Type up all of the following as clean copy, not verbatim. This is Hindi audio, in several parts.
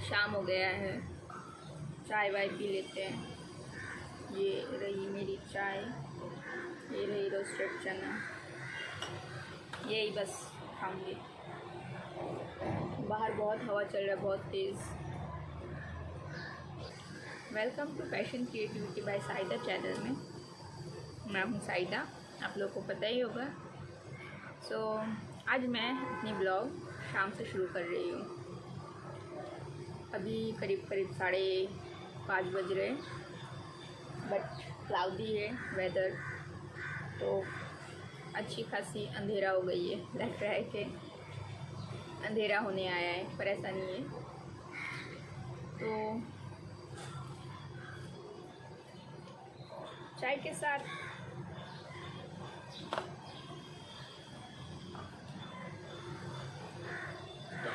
शाम हो गया है, चाय वाय पी लेते हैं। ये रही मेरी चाय, ये रही रोस्टेड चना, यही बस खाऊंगी। बाहर बहुत हवा चल रहा है, बहुत तेज़। Welcome to passion creativity by Saida channel में। मैं हूँ साइदा, आप लोगों को पता ही होगा। आज मैं अपनी ब्लॉग शाम से शुरू कर रही हूँ। अभी करीब 5:30 बज रहे, बट क्लाउडी है वेदर, तो अच्छी खासी अंधेरा हो गई है। लग रहा है कि अंधेरा होने आया है, पर ऐसा नहीं है। तो चाय के साथ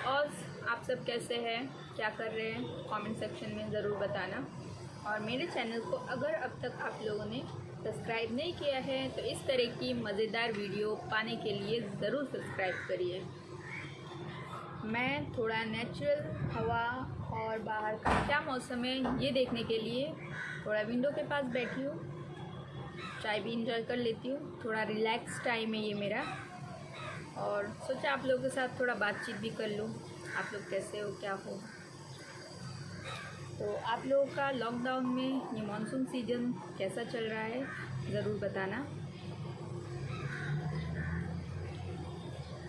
और आप सब कैसे हैं, क्या कर रहे हैं, कमेंट सेक्शन में ज़रूर बताना। और मेरे चैनल को अगर अब तक आप लोगों ने सब्सक्राइब नहीं किया है तो इस तरह की मज़ेदार वीडियो पाने के लिए ज़रूर सब्सक्राइब करिए। मैं थोड़ा नेचुरल हवा और बाहर का क्या मौसम है ये देखने के लिए थोड़ा विंडो के पास बैठी हूँ, चाय भी इंजॉय कर लेती हूँ। थोड़ा रिलैक्स टाइम है ये मेरा, और सोचा आप लोगों के साथ थोड़ा बातचीत भी कर लूँ। आप लोग कैसे हो, क्या हो। तो आप लोगों का लॉकडाउन में ये मानसून सीजन कैसा चल रहा है ज़रूर बताना।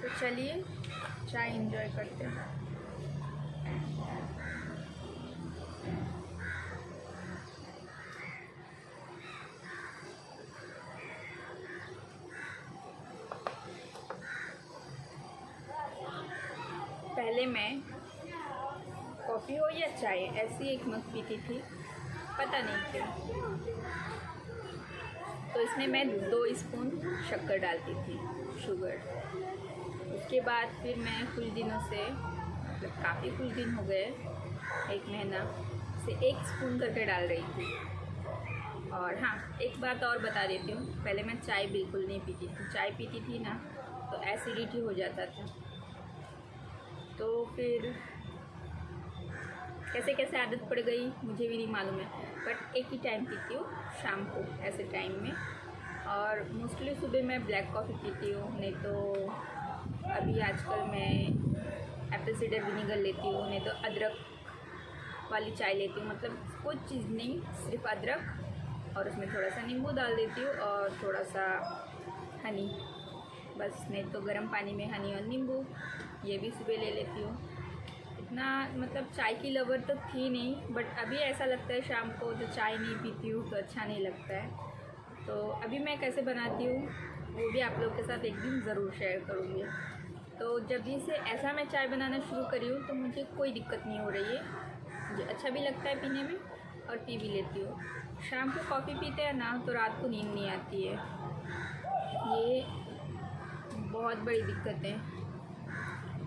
तो चलिए चाय इंजॉय करते हैं। पहले मैं कॉफ़ी हो या चाय ऐसी एक मग पीती थी, पता नहीं क्यों। तो इसमें मैं 2 स्पून शक्कर डालती थी, शुगर। उसके बाद फिर मैं कुछ दिनों से, मतलब काफ़ी कुछ दिन हो गए, 1 महीना से 1 स्पून करके डाल रही थी। और हाँ, एक बात और बता देती हूँ, पहले मैं चाय बिल्कुल नहीं पीती थी। चाय पीती थी ना तो एसिडिटी हो जाता था। तो फिर कैसे कैसे आदत पड़ गई मुझे भी नहीं मालूम है, बट एक ही टाइम पीती हूँ, शाम को ऐसे टाइम में। और मोस्टली सुबह मैं ब्लैक कॉफ़ी पीती हूँ, नहीं तो अभी आजकल मैं एप्पल साइडर विनेगर लेती हूँ, नहीं तो अदरक वाली चाय लेती हूँ। मतलब कुछ चीज़ नहीं, सिर्फ अदरक और उसमें थोड़ा सा नींबू डाल देती हूँ और थोड़ा सा हनी, बस। नहीं तो गर्म पानी में हनी और नींबू, ये भी सुबह ले लेती हूँ। इतना मतलब चाय की लवर तो थी नहीं, बट अभी ऐसा लगता है शाम को जो चाय नहीं पीती हूँ तो अच्छा नहीं लगता है। तो अभी मैं कैसे बनाती हूँ वो भी आप लोग के साथ एक दिन ज़रूर शेयर करूँगी। तो जब भी से ऐसा मैं चाय बनाना शुरू करी हूँ तो मुझे कोई दिक्कत नहीं हो रही है, मुझे अच्छा भी लगता है पीने में और पी भी लेती हूँ। शाम को कॉफ़ी पीते हैं ना तो रात को नींद नहीं आती है, ये बहुत बड़ी दिक्कत है।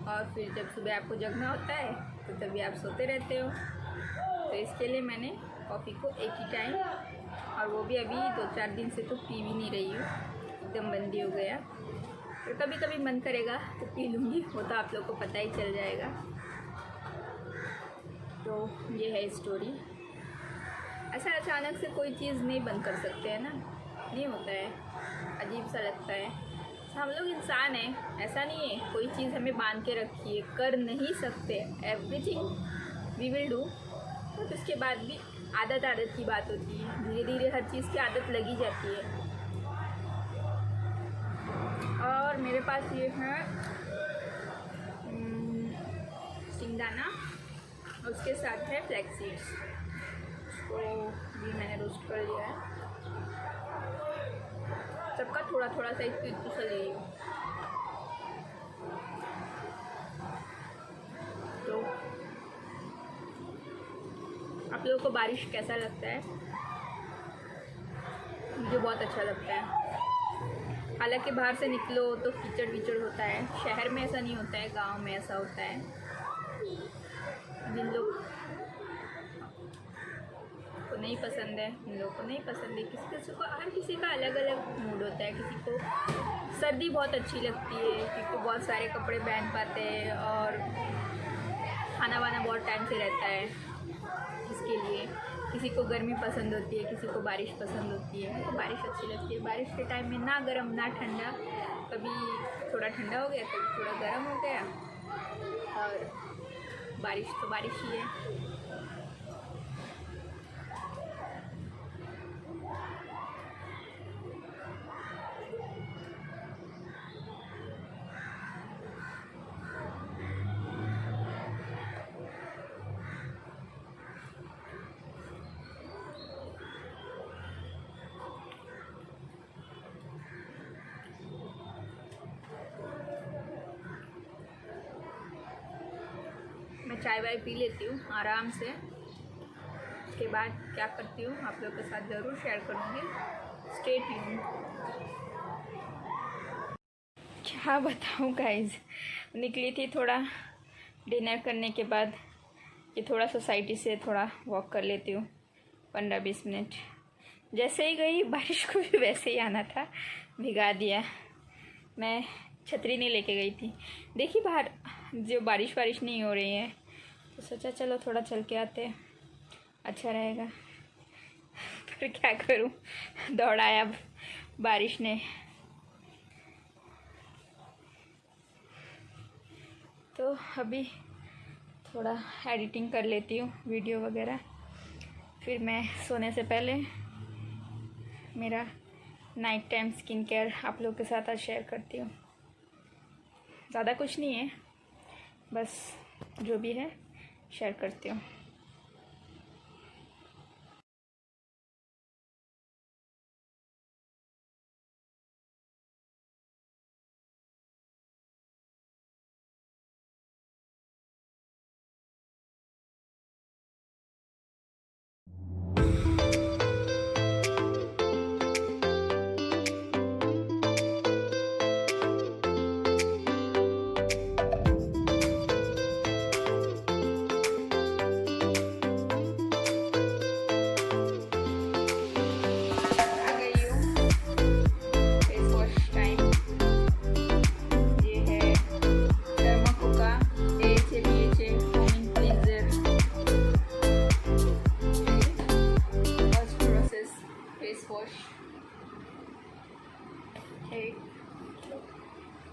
और फिर जब सुबह आपको जगना होता है तो तभी आप सोते रहते हो। तो इसके लिए मैंने कॉफ़ी को एक ही टाइम, और वो भी अभी 2-4 दिन से तो पी भी नहीं रही हूँ, एकदम बंदी हो गया। तो कभी कभी मन करेगा तो पी लूँगी, वो तो आप लोग को पता ही चल जाएगा। तो ये है स्टोरी। ऐसा अचानक से कोई चीज़ नहीं बंद कर सकते हैं ना, नहीं होता है, अजीब सा लगता है। हम लोग इंसान हैं, ऐसा नहीं है कोई चीज़ हमें बांध के रखी है, कर नहीं सकते। Everything we will do, but उसके बाद भी आदत की बात होती है। धीरे धीरे हर चीज़ की आदत लगी जाती है। और मेरे पास ये है सिंगदाना, उसके साथ है फ्लैक्स सीड्स, उसको भी मैंने रोस्ट कर लिया है। सबका थोड़ा थोड़ा सा एक सा ले रही हूँ। तो आप लोगों को बारिश कैसा लगता है? मुझे बहुत अच्छा लगता है। हालांकि बाहर से निकलो तो कीचड़ विचड़ होता है, शहर में ऐसा नहीं होता है, गांव में ऐसा होता है। जिन लोग को नहीं पसंद है, उन लोगों को नहीं पसंद है। किसी को, हर किसी का अलग अलग मूड होता है। किसी को सर्दी बहुत अच्छी लगती है क्योंकि बहुत सारे कपड़े पहन पाते हैं और खाना वाना बहुत टाइम से रहता है, इसके लिए किसी को गर्मी पसंद होती है, किसी को बारिश पसंद होती है। तो बारिश अच्छी लगती है। बारिश के टाइम में ना गर्म ना ठंडा, कभी थोड़ा ठंडा हो गया, कभी थोड़ा गर्म हो गया, और बारिश तो बारिश ही है। मैं चाय वाय पी लेती हूँ आराम से। उसके बाद क्या करती हूँ आप लोगों के साथ ज़रूर शेयर करूँगी। Stay tuned. क्या बताऊँ गाइस, निकली थी थोड़ा डिनर करने के बाद कि थोड़ा सोसाइटी से थोड़ा वॉक कर लेती हूँ 15-20 मिनट। जैसे ही गई बारिश को भी वैसे ही आना था, भिगा दिया। मैं छतरी नहीं लेके गई थी। देखी बाहर जो बारिश नहीं हो रही है, तो सोचा चलो थोड़ा चल के आते, अच्छा रहेगा। पर क्या करूं, दौड़ाया बारिश ने। तो अभी थोड़ा एडिटिंग कर लेती हूँ वीडियो वगैरह, फिर मैं सोने से पहले मेरा नाइट टाइम स्किन केयर आप लोगों के साथ आज शेयर करती हूँ। ज़्यादा कुछ नहीं है, बस जो भी है शेयर करती हूँ।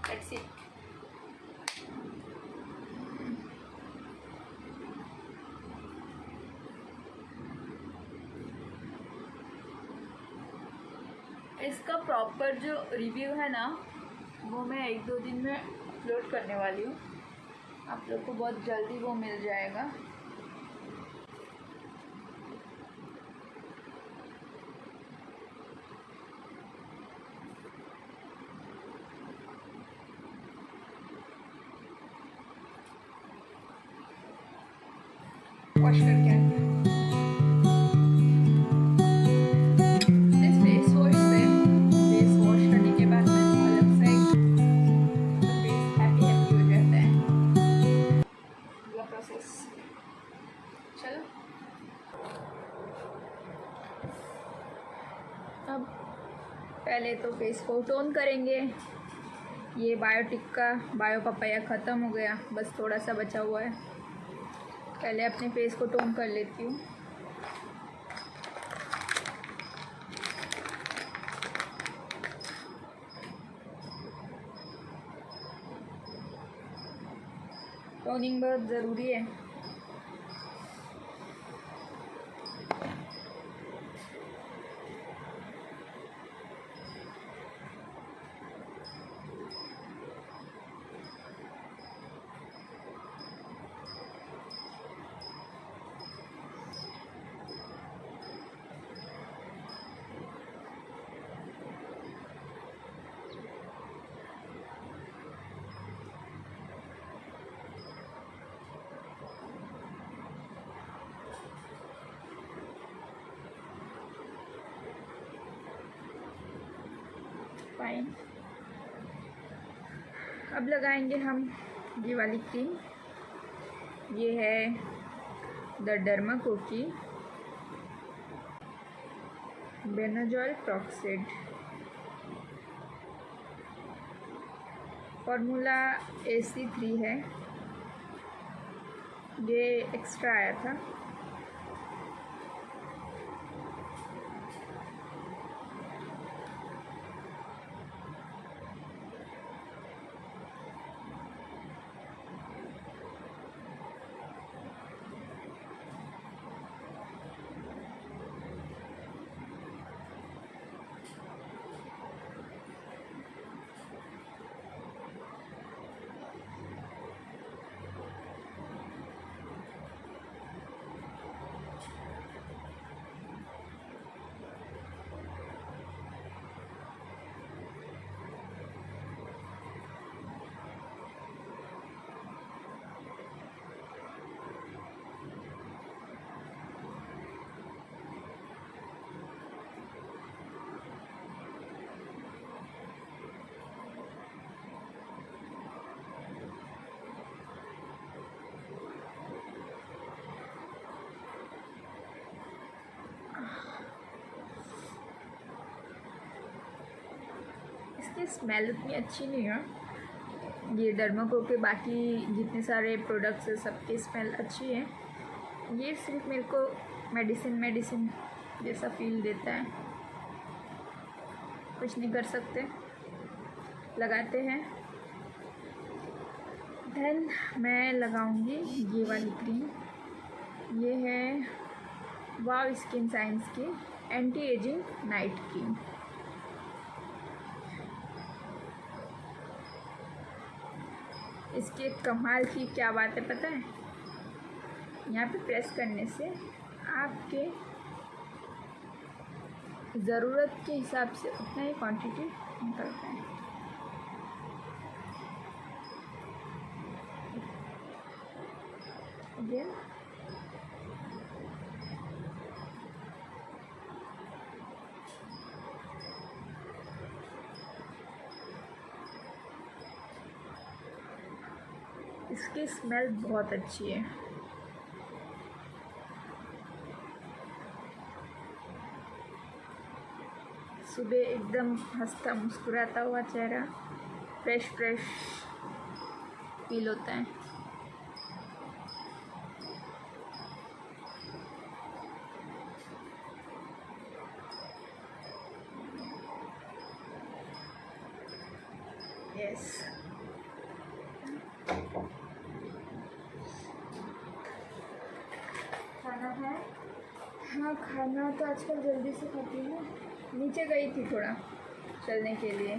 That's it. इसका प्रॉपर जो रिव्यू है ना, वो मैं 1-2 दिन में अपलोड करने वाली हूँ। आप लोग को बहुत जल्दी वो मिल जाएगा। वॉश करके आते हैं। इस फेस वॉश से फेस वॉश करने के बाद में अलग से फेस हैप्पी हो जाता है। ये प्रोसेस। चलो अब पहले तो फेस को टोन करेंगे। ये बायोटिक का बायो पपाया ख़त्म हो गया, बस थोड़ा सा बचा हुआ है। पहले अपने फेस को टोन कर लेती हूँ। टोनिंग बहुत ज़रूरी है। फाइन। अब लगाएंगे हम ये वाली क्रीम। ये है द डर्मा कोकी बेनाजॉल प्रॉक्सिड। फॉर्मूला AC3 है। ये एक्स्ट्रा आया था। इसकी स्मेल उतनी अच्छी नहीं है। ये डर्माको के बाकी जितने सारे प्रोडक्ट्स हैं सबकी स्मेल अच्छी है। ये सिर्फ मेरे को मेडिसिन जैसा फील देता है। कुछ नहीं कर सकते, लगाते हैं। देन मैं लगाऊंगी ये वाली क्रीम। ये है वाव स्किन साइंस की एंटी एजिंग नाइट क्रीम। इसके कमाल की क्या बात है पता है? यहाँ पे प्रेस करने से आपके ज़रूरत के हिसाब से उतना ही क्वांटिटी निकलता है। अगेन इसकी स्मेल बहुत अच्छी है। सुबह एकदम हंसता मुस्कुराता हुआ चेहरा, फ्रेश फील होता है। यस, खाना है? हाँ, खाना तो आजकल जल्दी से खाती हूँ। नीचे गई थी थोड़ा चलने के लिए।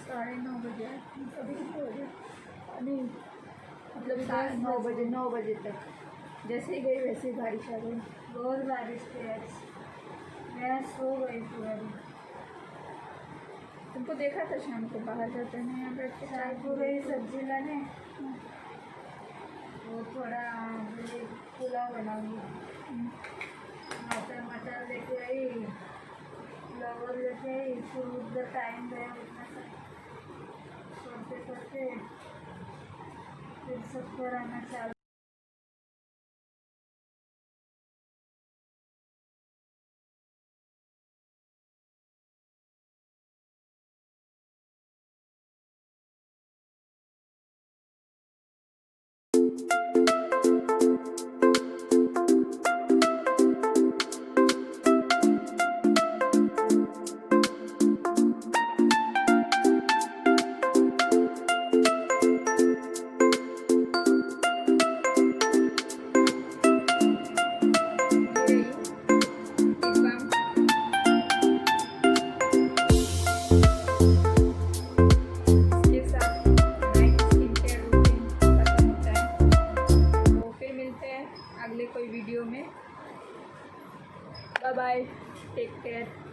9:30 बजे। अभी कितने बजे? नहीं, मतलब 9 बजे तक। जैसे ही गई वैसे ही बारिश आ गई। बहुत बारिश थी आज। मैं सो गई पूरा दिन। तुमको देखा था शाम को बाहर जाते हैं, यहाँ बैठ के चाय को गई सब्जी लाने। वो थोड़ा पुलाव बनाऊंगी। मटर लेके आई, फ्लावर लेके आई। फिर उधर टाइम गया उतना करते फिर सब कराना चालू। अगले कोई वीडियो में। Bye bye, take care.